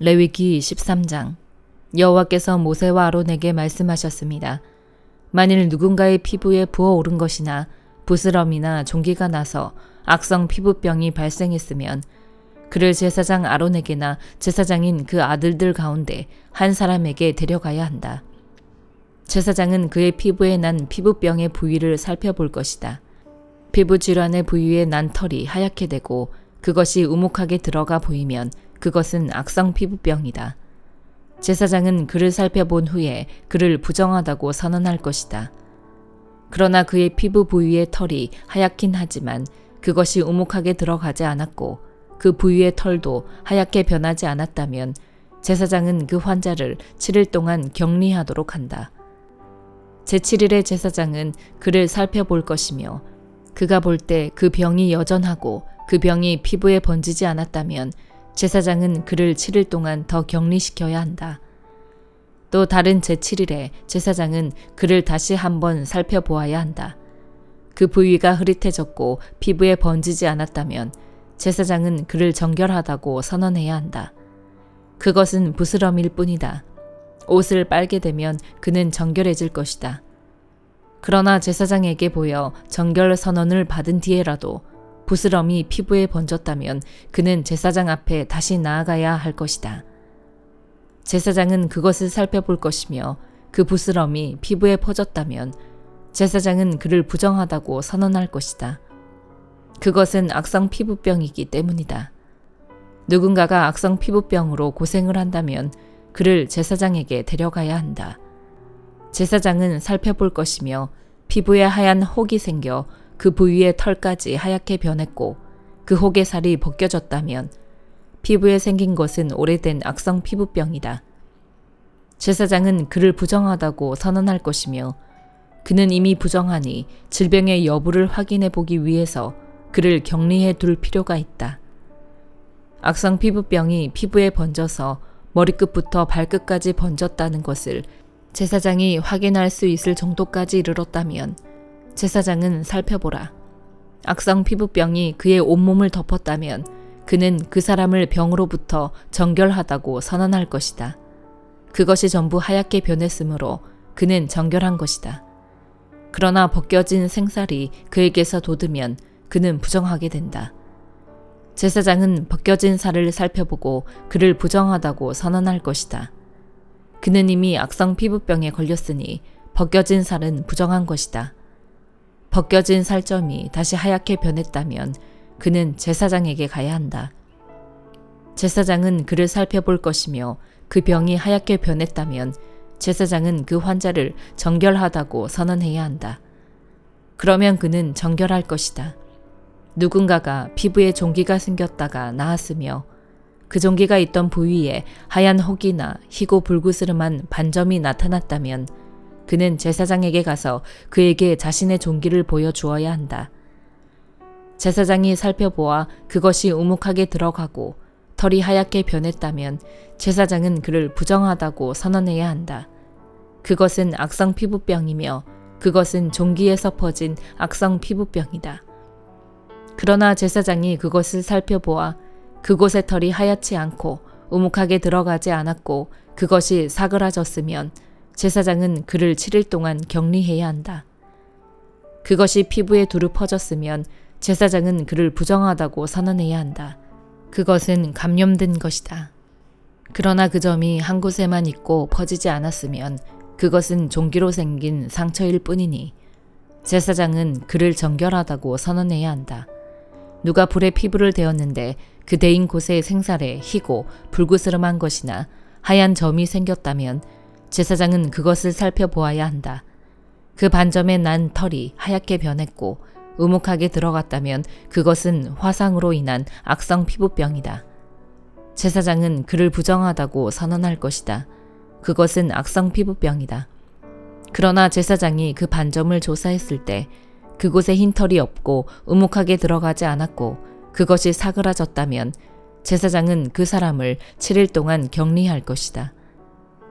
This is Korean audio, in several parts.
레위기 13장. 여호와께서 모세와 아론에게 말씀하셨습니다. 만일 누군가의 피부에 부어오른 것이나 부스럼이나 종기가 나서 악성 피부병이 발생했으면 그를 제사장 아론에게나 제사장인 그 아들들 가운데 한 사람에게 데려가야 한다. 제사장은 그의 피부에 난 피부병의 부위를 살펴볼 것이다. 피부 질환의 부위에 난 털이 하얗게 되고 그것이 우묵하게 들어가 보이면 그것은 악성 피부병이다. 제사장은 그를 살펴본 후에 그를 부정하다고 선언할 것이다. 그러나 그의 피부 부위의 털이 하얗긴 하지만 그것이 우묵하게 들어가지 않았고 그 부위의 털도 하얗게 변하지 않았다면 제사장은 그 환자를 7일 동안 격리하도록 한다. 제7일에 제사장은 그를 살펴볼 것이며 그가 볼 때 그 병이 여전하고 그 병이 피부에 번지지 않았다면 제사장은 그를 7일 동안 더 격리시켜야 한다. 또 다른 제7일에 제사장은 그를 다시 한번 살펴보아야 한다. 그 부위가 흐릿해졌고 피부에 번지지 않았다면 제사장은 그를 정결하다고 선언해야 한다. 그것은 부스럼일 뿐이다. 옷을 빨게 되면 그는 정결해질 것이다. 그러나 제사장에게 보여 정결 선언을 받은 뒤에라도 부스럼이 피부에 번졌다면 그는 제사장 앞에 다시 나아가야 할 것이다. 제사장은 그것을 살펴볼 것이며 그 부스럼이 피부에 퍼졌다면 제사장은 그를 부정하다고 선언할 것이다. 그것은 악성 피부병이기 때문이다. 누군가가 악성 피부병으로 고생을 한다면 그를 제사장에게 데려가야 한다. 제사장은 살펴볼 것이며 피부에 하얀 혹이 생겨 그 부위의 털까지 하얗게 변했고 그 혹의 살이 벗겨졌다면 피부에 생긴 것은 오래된 악성 피부병이다. 제사장은 그를 부정하다고 선언할 것이며 그는 이미 부정하니 질병의 여부를 확인해 보기 위해서 그를 격리해 둘 필요가 있다. 악성 피부병이 피부에 번져서 머리끝부터 발끝까지 번졌다는 것을 제사장이 확인할 수 있을 정도까지 이르렀다면 제사장은 살펴보라. 악성 피부병이 그의 온몸을 덮었다면 그는 그 사람을 병으로부터 정결하다고 선언할 것이다. 그것이 전부 하얗게 변했으므로 그는 정결한 것이다. 그러나 벗겨진 생살이 그에게서 돋으면 그는 부정하게 된다. 제사장은 벗겨진 살을 살펴보고 그를 부정하다고 선언할 것이다. 그는 이미 악성 피부병에 걸렸으니 벗겨진 살은 부정한 것이다. 벗겨진 살점이 다시 하얗게 변했다면 그는 제사장에게 가야 한다. 제사장은 그를 살펴볼 것이며 그 병이 하얗게 변했다면 제사장은 그 환자를 정결하다고 선언해야 한다. 그러면 그는 정결할 것이다. 누군가가 피부에 종기가 생겼다가 나았으며 그 종기가 있던 부위에 하얀 혹이나 희고 불그스름한 반점이 나타났다면 그는 제사장에게 가서 그에게 자신의 종기를 보여주어야 한다. 제사장이 살펴보아 그것이 우묵하게 들어가고 털이 하얗게 변했다면 제사장은 그를 부정하다고 선언해야 한다. 그것은 악성 피부병이며 그것은 종기에서 퍼진 악성 피부병이다. 그러나 제사장이 그것을 살펴보아 그곳의 털이 하얗지 않고 우묵하게 들어가지 않았고 그것이 사그라졌으면 제사장은 그를 7일 동안 격리해야 한다. 그것이 피부에 두루 퍼졌으면 제사장은 그를 부정하다고 선언해야 한다. 그것은 감염된 것이다. 그러나 그 점이 한 곳에만 있고 퍼지지 않았으면 그것은 종기로 생긴 상처일 뿐이니 제사장은 그를 정결하다고 선언해야 한다. 누가 불에 피부를 대었는데 그 대인 곳의 생살에 희고 불그스름한 것이나 하얀 점이 생겼다면 제사장은 그것을 살펴보아야 한다. 그 반점에 난 털이 하얗게 변했고 우묵하게 들어갔다면 그것은 화상으로 인한 악성 피부병이다. 제사장은 그를 부정하다고 선언할 것이다. 그것은 악성 피부병이다. 그러나 제사장이 그 반점을 조사했을 때 그곳에 흰 털이 없고 우묵하게 들어가지 않았고 그것이 사그라졌다면 제사장은 그 사람을 7일 동안 격리할 것이다.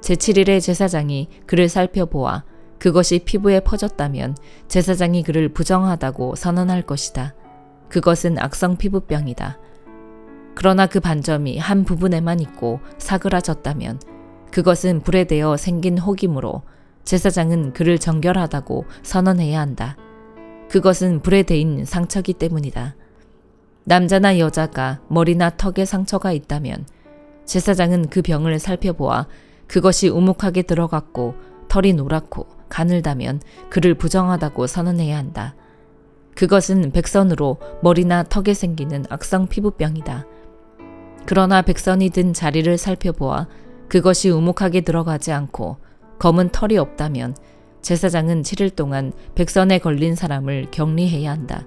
제7일에 제사장이 그를 살펴보아 그것이 피부에 퍼졌다면 제사장이 그를 부정하다고 선언할 것이다. 그것은 악성 피부병이다. 그러나 그 반점이 한 부분에만 있고 사그라졌다면 그것은 불에 대어 생긴 혹이므로 제사장은 그를 정결하다고 선언해야 한다. 그것은 불에 대인 상처기 때문이다. 남자나 여자가 머리나 턱에 상처가 있다면 제사장은 그 병을 살펴보아 그것이 우묵하게 들어갔고 털이 노랗고 가늘다면 그를 부정하다고 선언해야 한다. 그것은 백선으로 머리나 턱에 생기는 악성 피부병이다. 그러나 백선이 든 자리를 살펴보아 그것이 우묵하게 들어가지 않고 검은 털이 없다면 제사장은 7일 동안 백선에 걸린 사람을 격리해야 한다.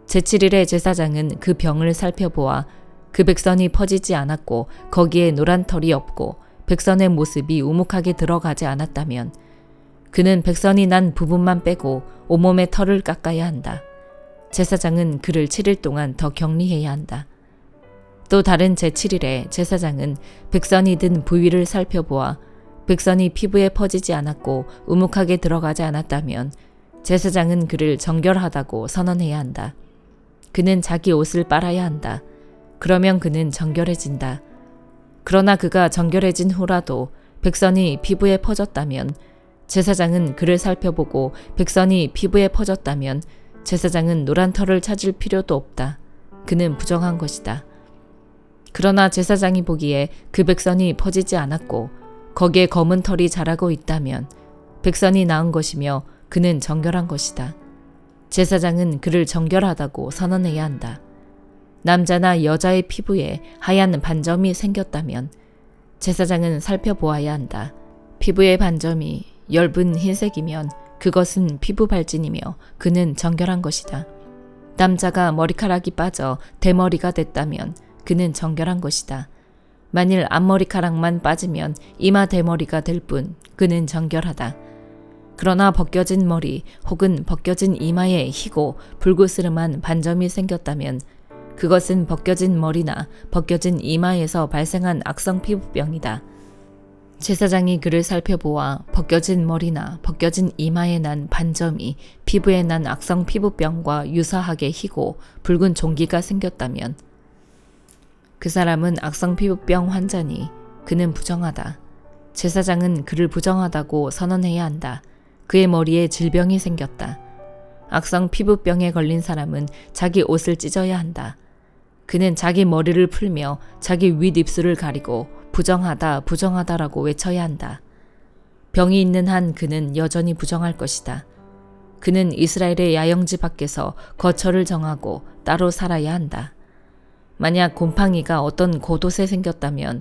제7일에 제사장은 그 병을 살펴보아 그 백선이 퍼지지 않았고 거기에 노란 털이 없고 백선의 모습이 우묵하게 들어가지 않았다면 그는 백선이 난 부분만 빼고 온몸의 털을 깎아야 한다. 제사장은 그를 7일 동안 더 격리해야 한다. 또 다른 제7일에 제사장은 백선이 든 부위를 살펴보아 백선이 피부에 퍼지지 않았고 우묵하게 들어가지 않았다면 제사장은 그를 정결하다고 선언해야 한다. 그는 자기 옷을 빨아야 한다. 그러면 그는 정결해진다. 그러나 그가 정결해진 후라도 백선이 피부에 퍼졌다면 제사장은 그를 살펴보고 백선이 피부에 퍼졌다면 제사장은 노란 털을 찾을 필요도 없다. 그는 부정한 것이다. 그러나 제사장이 보기에 그 백선이 퍼지지 않았고 거기에 검은 털이 자라고 있다면 백선이 나은 것이며 그는 정결한 것이다. 제사장은 그를 정결하다고 선언해야 한다. 남자나 여자의 피부에 하얀 반점이 생겼다면 제사장은 살펴보아야 한다. 피부의 반점이 엷은 흰색이면 그것은 피부 발진이며 그는 정결한 것이다. 남자가 머리카락이 빠져 대머리가 됐다면 그는 정결한 것이다. 만일 앞머리카락만 빠지면 이마 대머리가 될 뿐 그는 정결하다. 그러나 벗겨진 머리 혹은 벗겨진 이마에 희고 불그스름한 반점이 생겼다면 그것은 벗겨진 머리나 벗겨진 이마에서 발생한 악성 피부병이다. 제사장이 그를 살펴보아 벗겨진 머리나 벗겨진 이마에 난 반점이 피부에 난 악성 피부병과 유사하게 희고 붉은 종기가 생겼다면 그 사람은 악성 피부병 환자니 그는 부정하다. 제사장은 그를 부정하다고 선언해야 한다. 그의 머리에 질병이 생겼다. 악성 피부병에 걸린 사람은 자기 옷을 찢어야 한다. 그는 자기 머리를 풀며 자기 윗입술을 가리고 부정하다, 부정하다라고 외쳐야 한다. 병이 있는 한 그는 여전히 부정할 것이다. 그는 이스라엘의 야영지 밖에서 거처를 정하고 따로 살아야 한다. 만약 곰팡이가 어떤 겉옷에 생겼다면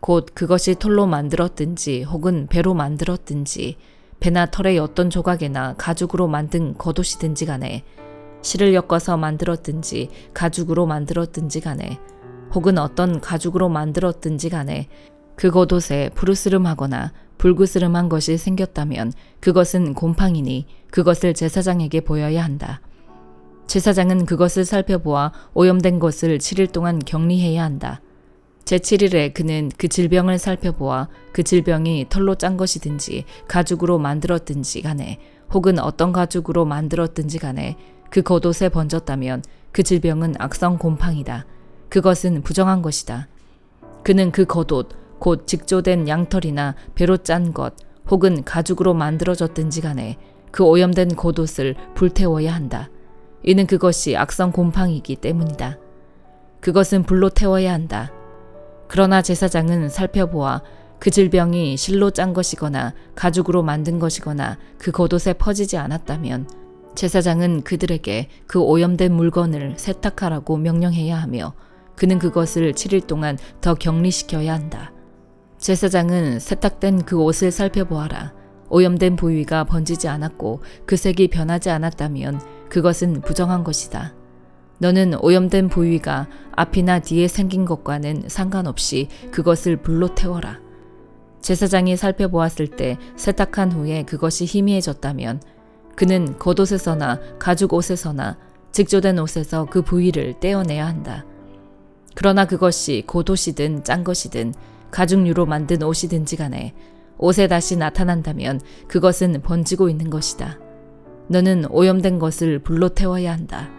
곧 그것이 털로 만들었든지 혹은 배로 만들었든지 배나 털의 어떤 조각이나 가죽으로 만든 겉옷이든지 간에 실을 엮어서 만들었든지 가죽으로 만들었든지 간에 혹은 어떤 가죽으로 만들었든지 간에 그 겉옷에 푸르스름하거나 불그스름한 것이 생겼다면 그것은 곰팡이니 그것을 제사장에게 보여야 한다. 제사장은 그것을 살펴보아 오염된 것을 7일 동안 격리해야 한다. 제7일에 그는 그 질병을 살펴보아 그 질병이 털로 짠 것이든지 가죽으로 만들었든지 간에 혹은 어떤 가죽으로 만들었든지 간에 그 겉옷에 번졌다면 그 질병은 악성 곰팡이다. 그것은 부정한 것이다. 그는 그 겉옷, 곧 직조된 양털이나 배로 짠 것 혹은 가죽으로 만들어졌든지 간에 그 오염된 겉옷을 불태워야 한다. 이는 그것이 악성 곰팡이이기 때문이다. 그것은 불로 태워야 한다. 그러나 제사장은 살펴보아 그 질병이 실로 짠 것이거나 가죽으로 만든 것이거나 그 겉옷에 퍼지지 않았다면 제사장은 그들에게 그 오염된 물건을 세탁하라고 명령해야 하며 그는 그것을 7일 동안 더 격리시켜야 한다. 제사장은 세탁된 그 옷을 살펴보아라. 오염된 부위가 번지지 않았고 그 색이 변하지 않았다면 그것은 부정한 것이다. 너는 오염된 부위가 앞이나 뒤에 생긴 것과는 상관없이 그것을 불로 태워라. 제사장이 살펴보았을 때 세탁한 후에 그것이 희미해졌다면 그는 겉옷에서나 가죽 옷에서나 직조된 옷에서 그 부위를 떼어내야 한다. 그러나 그것이 겉옷이든 짠 것이든 가죽류로 만든 옷이든지 간에 옷에 다시 나타난다면 그것은 번지고 있는 것이다. 너는 오염된 것을 불로 태워야 한다.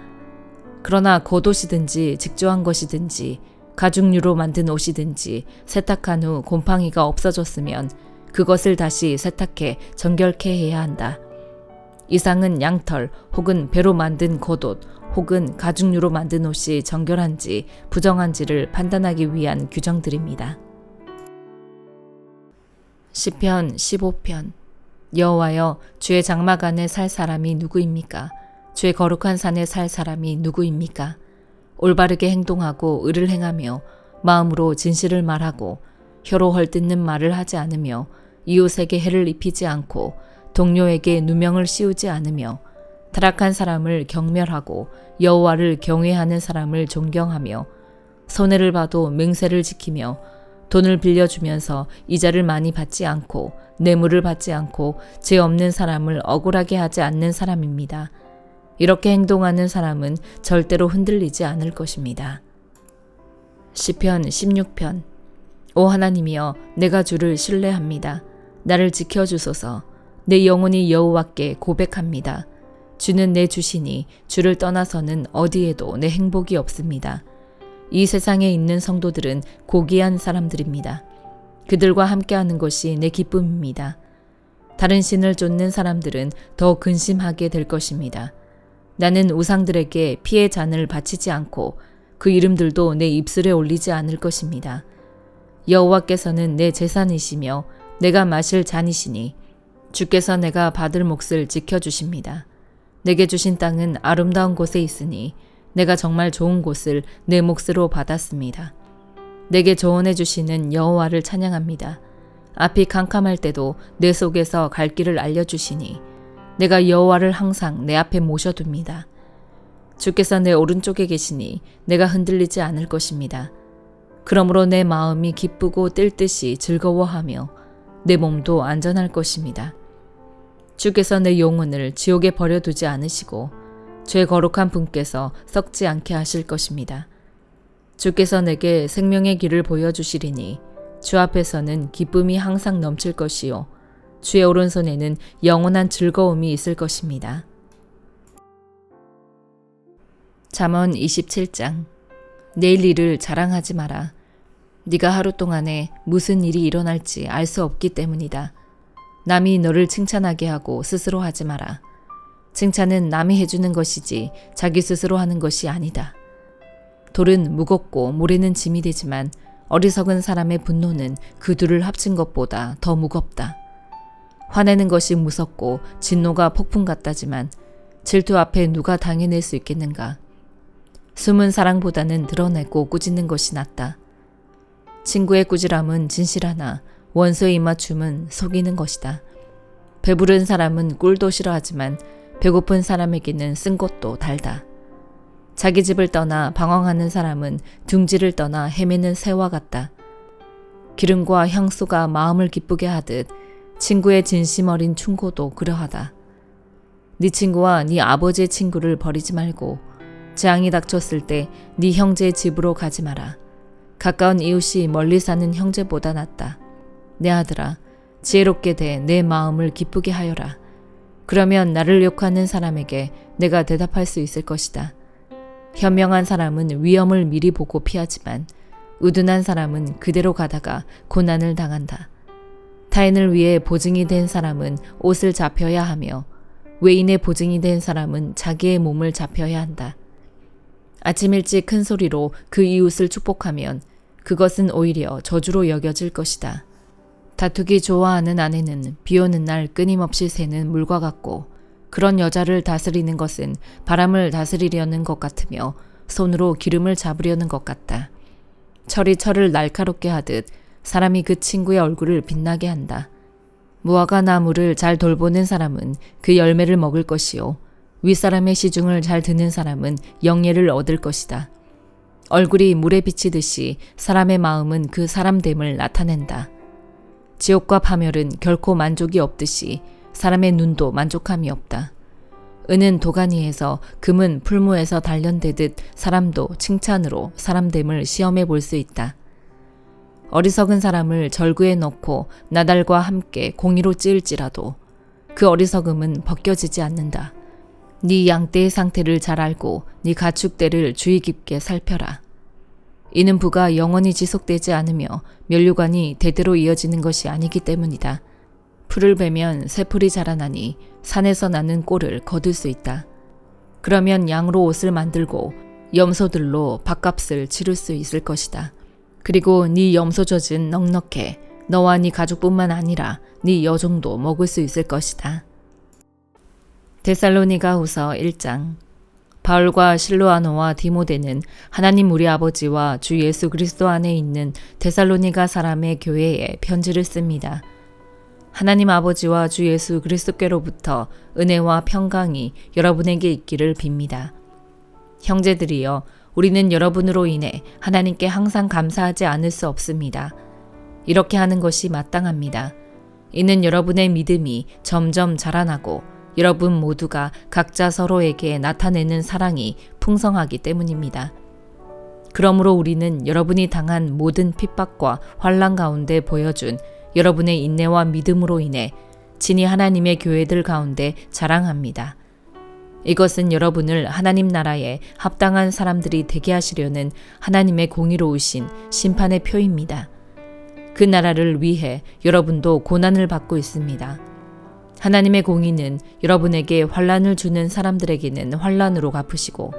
그러나 겉옷이든지 직조한 것이든지 가죽류로 만든 옷이든지 세탁한 후 곰팡이가 없어졌으면 그것을 다시 세탁해 정결케 해야 한다. 이상은 양털 혹은 배로 만든 겉옷 혹은 가죽류로 만든 옷이 정결한지 부정한지를 판단하기 위한 규정들입니다. 시편 15편. 여호와여, 주의 장막 안에 살 사람이 누구입니까? 주의 거룩한 산에 살 사람이 누구입니까? 올바르게 행동하고 의를 행하며 마음으로 진실을 말하고 혀로 헐뜯는 말을 하지 않으며 이웃에게 해를 입히지 않고 동료에게 누명을 씌우지 않으며 타락한 사람을 경멸하고 여호와를 경외하는 사람을 존경하며 손해를 봐도 맹세를 지키며 돈을 빌려주면서 이자를 많이 받지 않고 뇌물을 받지 않고 죄 없는 사람을 억울하게 하지 않는 사람입니다. 이렇게 행동하는 사람은 절대로 흔들리지 않을 것입니다. 시편 16편. 오 하나님이여, 내가 주를 신뢰합니다. 나를 지켜주소서. 내 영혼이 여호와께 고백합니다. 주는 내 주시니 주를 떠나서는 어디에도 내 행복이 없습니다. 이 세상에 있는 성도들은 고귀한 사람들입니다. 그들과 함께하는 것이 내 기쁨입니다. 다른 신을 쫓는 사람들은 더 근심하게 될 것입니다. 나는 우상들에게 피의 잔을 바치지 않고 그 이름들도 내 입술에 올리지 않을 것입니다. 여호와께서는 내 재산이시며 내가 마실 잔이시니 주께서 내가 받을 몫을 지켜주십니다. 내게 주신 땅은 아름다운 곳에 있으니 내가 정말 좋은 곳을 내 몫으로 받았습니다. 내게 조언해 주시는 여호와를 찬양합니다. 앞이 캄캄할 때도 내 속에서 갈 길을 알려주시니 내가 여호와를 항상 내 앞에 모셔둡니다. 주께서 내 오른쪽에 계시니 내가 흔들리지 않을 것입니다. 그러므로 내 마음이 기쁘고 뛸 듯이 즐거워하며 내 몸도 안전할 것입니다. 주께서 내 영혼을 지옥에 버려두지 않으시고 죄 거룩한 분께서 썩지 않게 하실 것입니다. 주께서 내게 생명의 길을 보여주시리니 주 앞에서는 기쁨이 항상 넘칠 것이요 주의 오른손에는 영원한 즐거움이 있을 것입니다. 잠언 27장. 내일 일을 자랑하지 마라. 네가 하루 동안에 무슨 일이 일어날지 알 수 없기 때문이다. 남이 너를 칭찬하게 하고 스스로 하지 마라. 칭찬은 남이 해주는 것이지 자기 스스로 하는 것이 아니다. 돌은 무겁고 모래는 짐이 되지만 어리석은 사람의 분노는 그 둘을 합친 것보다 더 무겁다. 화내는 것이 무섭고 진노가 폭풍 같다지만 질투 앞에 누가 당해낼 수 있겠는가. 숨은 사랑보다는 드러내고 꾸짖는 것이 낫다. 친구의 꾸지람은 진실하나 원수의 입맞춤은 속이는 것이다. 배부른 사람은 꿀도 싫어하지만 배고픈 사람에게는 쓴 것도 달다. 자기 집을 떠나 방황하는 사람은 둥지를 떠나 헤매는 새와 같다. 기름과 향수가 마음을 기쁘게 하듯 친구의 진심 어린 충고도 그러하다. 네 친구와 네 아버지의 친구를 버리지 말고 재앙이 닥쳤을 때 네 형제의 집으로 가지 마라. 가까운 이웃이 멀리 사는 형제보다 낫다. 내 아들아, 지혜롭게 돼 내 마음을 기쁘게 하여라. 그러면 나를 욕하는 사람에게 내가 대답할 수 있을 것이다. 현명한 사람은 위험을 미리 보고 피하지만 우둔한 사람은 그대로 가다가 고난을 당한다. 타인을 위해 보증이 된 사람은 옷을 잡혀야 하며 외인의 보증이 된 사람은 자기의 몸을 잡혀야 한다. 아침 일찍 큰 소리로 그 이웃을 축복하면 그것은 오히려 저주로 여겨질 것이다. 다투기 좋아하는 아내는 비 오는 날 끊임없이 새는 물과 같고 그런 여자를 다스리는 것은 바람을 다스리려는 것 같으며 손으로 기름을 잡으려는 것 같다. 철이 철을 날카롭게 하듯 사람이 그 친구의 얼굴을 빛나게 한다. 무화과 나무를 잘 돌보는 사람은 그 열매를 먹을 것이요 윗사람의 시중을 잘 듣는 사람은 영예를 얻을 것이다. 얼굴이 물에 비치듯이 사람의 마음은 그 사람됨을 나타낸다. 지옥과 파멸은 결코 만족이 없듯이 사람의 눈도 만족함이 없다. 은은 도가니에서 금은 풀무에서 단련되듯 사람도 칭찬으로 사람됨을 시험해 볼 수 있다. 어리석은 사람을 절구에 넣고 나달과 함께 공이로 찌을지라도 그 어리석음은 벗겨지지 않는다. 네 양떼의 상태를 잘 알고 네 가축대를 주의 깊게 살펴라. 이는 부가 영원히 지속되지 않으며 면류관이 대대로 이어지는 것이 아니기 때문이다. 풀을 베면 새풀이 자라나니 산에서 나는 꼴을 거둘 수 있다. 그러면 양으로 옷을 만들고 염소들로 밥값을 치를 수 있을 것이다. 그리고 네 염소 젖은 넉넉해 너와 네 가족뿐만 아니라 네 여종도 먹을 수 있을 것이다. 데살로니가후서 1장. 바울과 실로아노와 디모데는 하나님 우리 아버지와 주 예수 그리스도 안에 있는 데살로니가 사람의 교회에 편지를 씁니다. 하나님 아버지와 주 예수 그리스도께로부터 은혜와 평강이 여러분에게 있기를 빕니다. 형제들이여, 우리는 여러분으로 인해 하나님께 항상 감사하지 않을 수 없습니다. 이렇게 하는 것이 마땅합니다. 이는 여러분의 믿음이 점점 자라나고 여러분 모두가 각자 서로에게 나타내는 사랑이 풍성하기 때문입니다. 그러므로 우리는 여러분이 당한 모든 핍박과 환난 가운데 보여준 여러분의 인내와 믿음으로 인해 친히 하나님의 교회들 가운데 자랑합니다. 이것은 여러분을 하나님 나라에 합당한 사람들이 되게 하시려는 하나님의 공의로우신 심판의 표입니다. 그 나라를 위해 여러분도 고난을 받고 있습니다. 하나님의 공의는 여러분에게 환난을 주는 사람들에게는 환난으로 갚으시고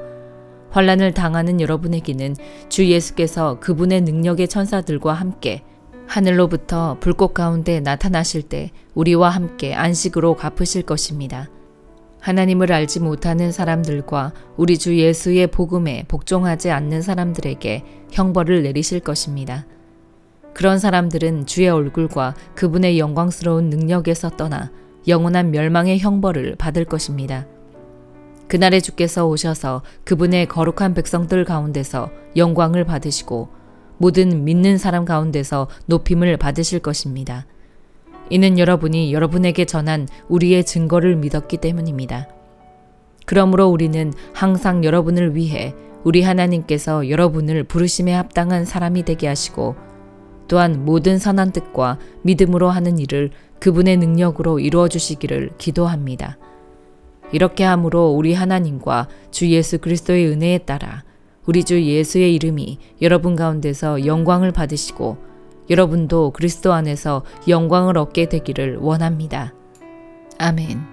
환난을 당하는 여러분에게는 주 예수께서 그분의 능력의 천사들과 함께 하늘로부터 불꽃 가운데 나타나실 때 우리와 함께 안식으로 갚으실 것입니다. 하나님을 알지 못하는 사람들과 우리 주 예수의 복음에 복종하지 않는 사람들에게 형벌을 내리실 것입니다. 그런 사람들은 주의 얼굴과 그분의 영광스러운 능력에서 떠나 영원한 멸망의 형벌을 받을 것입니다. 그날에 주께서 오셔서 그분의 거룩한 백성들 가운데서 영광을 받으시고 모든 믿는 사람 가운데서 높임을 받으실 것입니다. 이는 여러분이 여러분에게 전한 우리의 증거를 믿었기 때문입니다. 그러므로 우리는 항상 여러분을 위해 우리 하나님께서 여러분을 부르심에 합당한 사람이 되게 하시고 또한 모든 선한 뜻과 믿음으로 하는 일을 그분의 능력으로 이루어 주시기를 기도합니다. 이렇게 함으로 우리 하나님과 주 예수 그리스도의 은혜에 따라 우리 주 예수의 이름이 여러분 가운데서 영광을 받으시고 여러분도 그리스도 안에서 영광을 얻게 되기를 원합니다. 아멘.